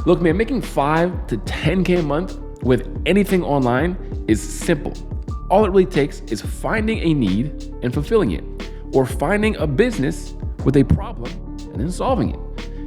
Look, man, making 5 to 10K a month with anything online is simple. All it really takes is finding a need and fulfilling it, or finding a business with a problem and then solving it.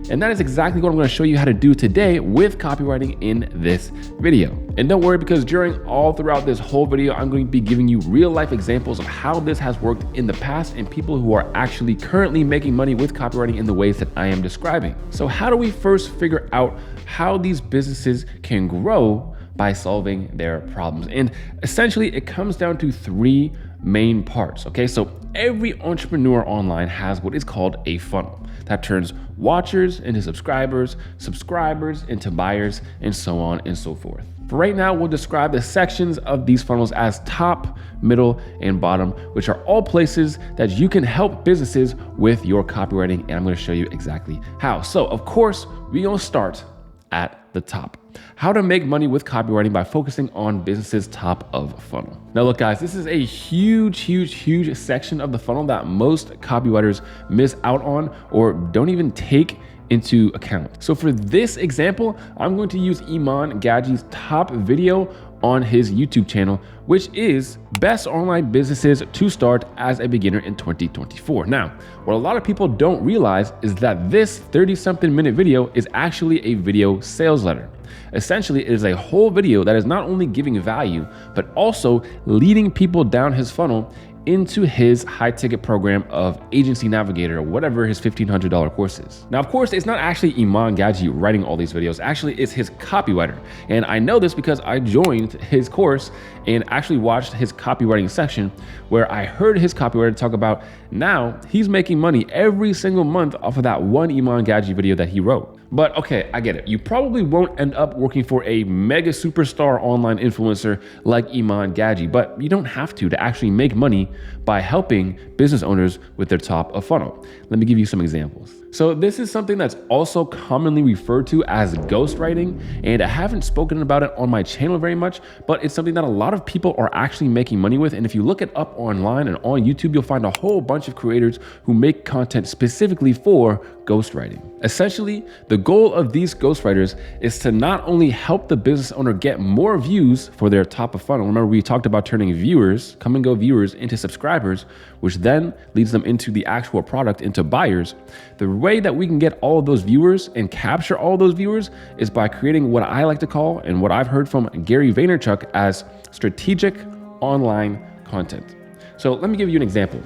And that is exactly what I'm going to show you how to do today with copywriting in this video. And don't worry, because throughout this whole video, I'm going to be giving you real life examples of how this has worked in the past and people who are actually currently making money with copywriting in the ways that I am describing. So how do we first figure out how these businesses can grow by solving their problems? And essentially it comes down to 3 main parts. Okay, so every entrepreneur online has what is called a funnel that turns watchers into subscribers, subscribers into buyers, and so on and so forth. For right now, we'll describe the sections of these funnels as top, middle, and bottom, which are all places that you can help businesses with your copywriting. And I'm going to show you exactly how. So of course, we're going to start at the top. How to make money with copywriting by focusing on businesses top of funnel. Now look guys, this is a huge section of the funnel that most copywriters miss out on or don't even take into account. So for this example, I'm going to use Iman Gadji's top video on his YouTube channel, which is best online businesses to start as a beginner in 2024. Now, what a lot of people don't realize is that this 30-something minute video is actually a video sales letter. Essentially, it is a whole video that is not only giving value, but also leading people down his funnel into his high ticket program of Agency Navigator, or whatever his $1,500 course is. Now, of course, it's not actually Iman Gadji writing all these videos. Actually, it's his copywriter. And I know this because I joined his course and actually watched his copywriting section, where I heard his copywriter talk about now he's making money every single month off of that one Iman Gadji video that he wrote. But okay, I get it. You probably won't end up working for a mega superstar online influencer like Iman Gadji, but you don't have to actually make money by helping business owners with their top of funnel. Let me give you some examples. So this is something that's also commonly referred to as ghostwriting, and I haven't spoken about it on my channel very much, but it's something that a lot of people are actually making money with. And if you look it up online and on YouTube, you'll find a whole bunch of creators who make content specifically for ghostwriting. Essentially, the goal of these ghostwriters is to not only help the business owner get more views for their top of funnel. Remember, we talked about turning viewers, come and go viewers, into subscribers, which then leads them into the actual product, into buyers. The way that we can get all of those viewers and capture all those viewers is by creating what I like to call, and what I've heard from Gary Vaynerchuk as, strategic online content. So let me give you an example.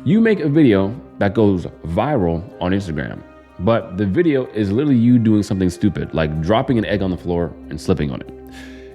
You make a video that goes viral on Instagram, but the video is literally you doing something stupid, like dropping an egg on the floor and slipping on it.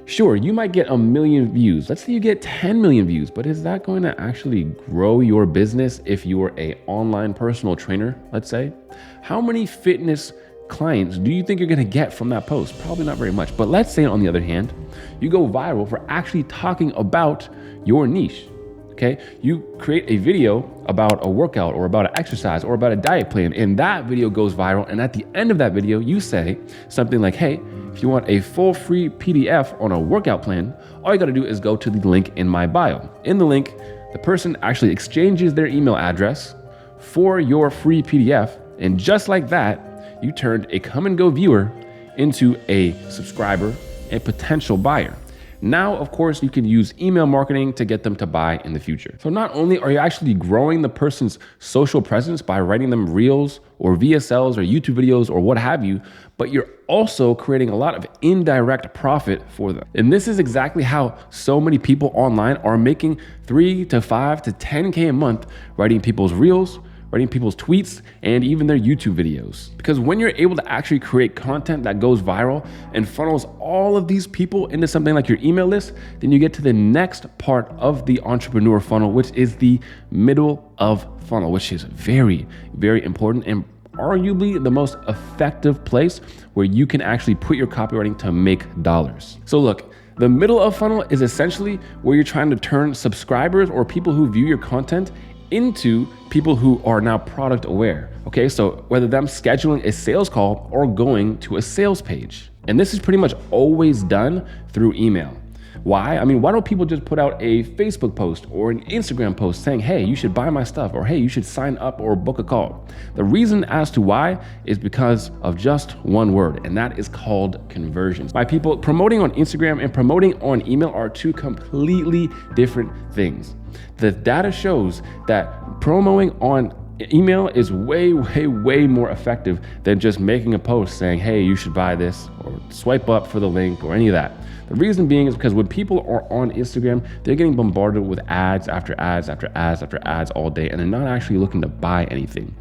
Sure, you might get 1 million views. Let's say you get 10 million views, but is that going to actually grow your business if you are an online personal trainer, let's say? How many fitness clients do you think you're going to get from that post? Probably not very much. But let's say, on the other hand, you go viral for actually talking about your niche. Okay, you create a video about a workout or about an exercise or about a diet plan, and that video goes viral. And at the end of that video, you say something like, hey, if you want a full free PDF on a workout plan, all you got to do is go to the link in my bio. In the link, the person actually exchanges their email address for your free PDF. And just like that, you turned a come and go viewer into a subscriber and potential buyer. Now, of course, you can use email marketing to get them to buy in the future. So not only are you actually growing the person's social presence by writing them reels or VSLs or YouTube videos or what have you, but you're also creating a lot of indirect profit for them. And this is exactly how so many people online are making 3 to 5 to 10K a month writing people's reels, writing people's tweets, and even their YouTube videos. Because when you're able to actually create content that goes viral and funnels all of these people into something like your email list, then you get to the next part of the entrepreneur funnel, which is the middle of funnel, which is very, very important and arguably the most effective place where you can actually put your copywriting to make dollars. So look, the middle of funnel is essentially where you're trying to turn subscribers or people who view your content into people who are now product aware. Okay, so whether them scheduling a sales call or going to a sales page. And this is pretty much always done through email. Why? I mean, why don't people just put out a Facebook post or an Instagram post saying, hey, you should buy my stuff, or hey, you should sign up or book a call? The reason as to why is because of just one word, and that is called conversions. My people, promoting on Instagram and promoting on email are two completely different things. The data shows that promoting on email is way more effective than just making a post saying, hey, you should buy this, or swipe up for the link, or any of that. The reason being is because when people are on Instagram, they're getting bombarded with ads after ads after ads after ads all day, and they're not actually looking to buy anything.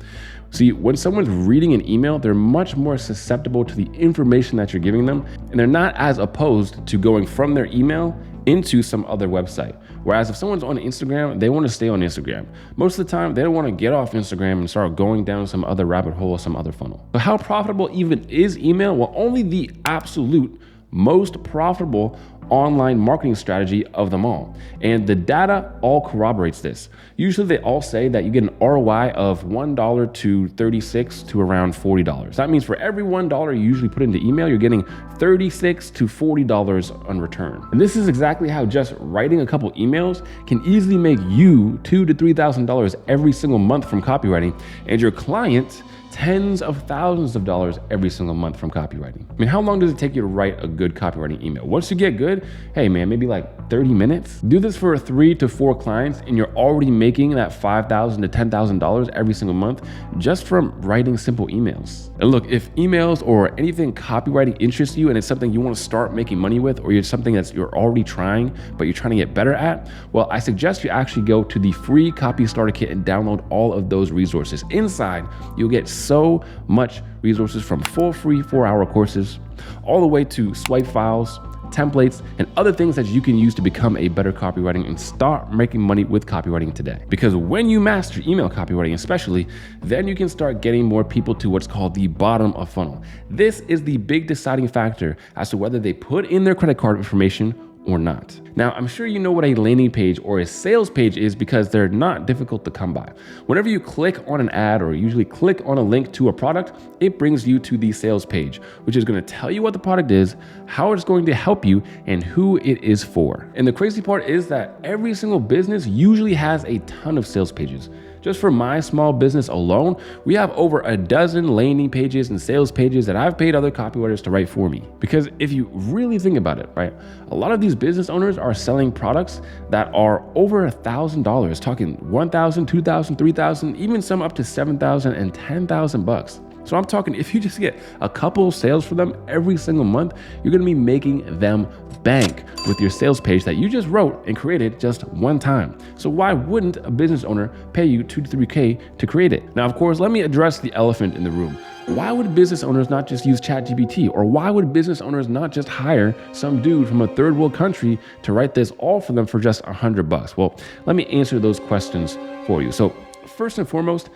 See, when someone's reading an email, they're much more susceptible to the information that you're giving them, and they're not as opposed to going from their email into some other website. Whereas if someone's on Instagram, they want to stay on Instagram. Most of the time, they don't want to get off Instagram and start going down some other rabbit hole, some other funnel. But how profitable even is email? Well, only the absolute most profitable online marketing strategy of them all. And the data all corroborates this. Usually they all say that you get an ROI of $1 to $36 to around $40. That means for every $1 you usually put into email, you're getting $36 to $40 on return. And this is exactly how just writing a couple emails can easily make you $2,000 to $3,000 every single month from copywriting, and your client tens of thousands of dollars every single month from copywriting. I mean, how long does it take you to write a good copywriting email? Once you get good, hey man, maybe like 30 minutes. Do this for 3 to 4 clients and you're already making that $5,000 to $10,000 every single month just from writing simple emails. And look, if emails or anything copywriting interests you and it's something you want to start making money with, or it's something that you're already trying, but you're trying to get better at, well, I suggest you actually go to the free Copy Starter Kit and download all of those resources. Inside, you'll get so much resources from full free 4-hour courses, all the way to swipe files, templates, and other things that you can use to become a better copywriting and start making money with copywriting today. Because when you master email copywriting especially, then you can start getting more people to what's called the bottom of funnel. This is the big deciding factor as to whether they put in their credit card information or not. Now, I'm sure you know what a landing page or a sales page is because they're not difficult to come by. Whenever you click on an ad or usually click on a link to a product, it brings you to the sales page, which is going to tell you what the product is, how it's going to help you, and who it is for. And the crazy part is that every single business usually has a ton of sales pages. Just for my small business alone, we have over a dozen landing pages and sales pages that I've paid other copywriters to write for me. Because if you really think about it, right, a lot of these business owners are selling products that are over $1,000, talking $1,000, $2,000, $3,000, even some up to $7,000 and $10,000. So I'm talking, if you just get a couple sales for them every single month, you're gonna be making them bank with your sales page that you just wrote and created just one time. So why wouldn't a business owner pay you $2,000 to $3,000 to create it? Now, of course, let me address the elephant in the room. Why would business owners not just use ChatGPT? Or why would business owners not just hire some dude from a third world country to write this all for them for just $100? Well, let me answer those questions for you. So first and foremost,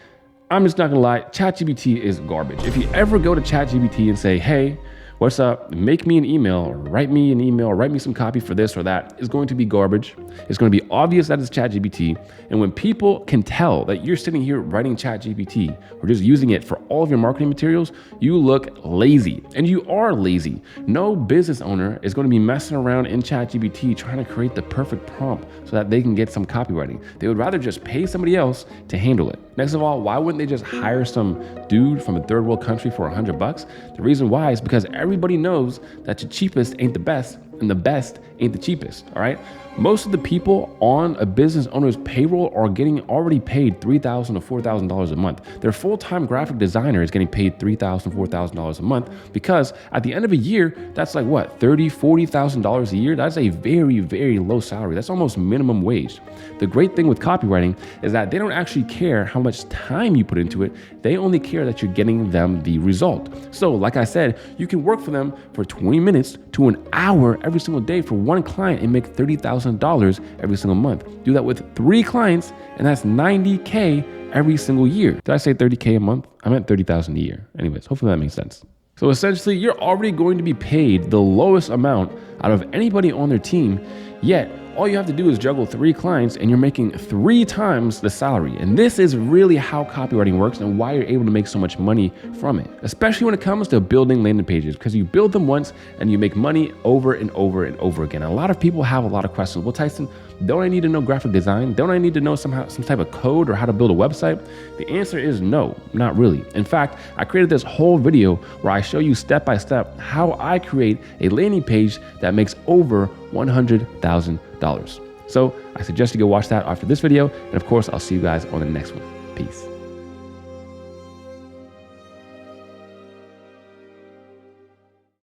I'm just not gonna lie, ChatGPT is garbage. If you ever go to ChatGPT and say, hey, what's up, make me an email, or write me an email, or write me some copy for this or that, is going to be garbage. It's going to be obvious that it's ChatGPT. And when people can tell that you're sitting here writing ChatGPT or just using it for all of your marketing materials, you look lazy. And you are lazy. No business owner is going to be messing around in ChatGPT trying to create the perfect prompt so that they can get some copywriting. They would rather just pay somebody else to handle it. Next of all, why wouldn't they just hire some dude from a third world country for $100? The reason why is because everybody knows that the cheapest ain't the best, and the best ain't the cheapest, all right? Most of the people on a business owner's payroll are getting already paid $3,000 to $4,000 a month. Their full-time graphic designer is getting paid $3,000, $4,000 a month because at the end of a year, that's like what, $30,000, $40,000 a year? That's a very, very low salary. That's almost minimum wage. The great thing with copywriting is that they don't actually care how much time you put into it. They only care that you're getting them the result. So like I said, you can work for them for 20 minutes to an hour every single day for one client and make $30,000 every single month. Do that with 3 clients, and that's $90K every single year. Did I say $30K a month? I meant $30,000 a year. Anyways, hopefully that makes sense. So essentially, you're already going to be paid the lowest amount out of anybody on their team, yet all you have to do is juggle 3 clients and you're making 3 times the salary. And this is really how copywriting works and why you're able to make so much money from it, especially when it comes to building landing pages, because you build them once and you make money over and over and over again. A lot of people have a lot of questions. Well, Tyson, don't I need to know graphic design? Don't I need to know some type of code or how to build a website? The answer is no, not really. In fact, I created this whole video where I show you step by step how I create a landing page that makes over $100,000. So I suggest you go watch that after this video. And of course, I'll see you guys on the next one. Peace.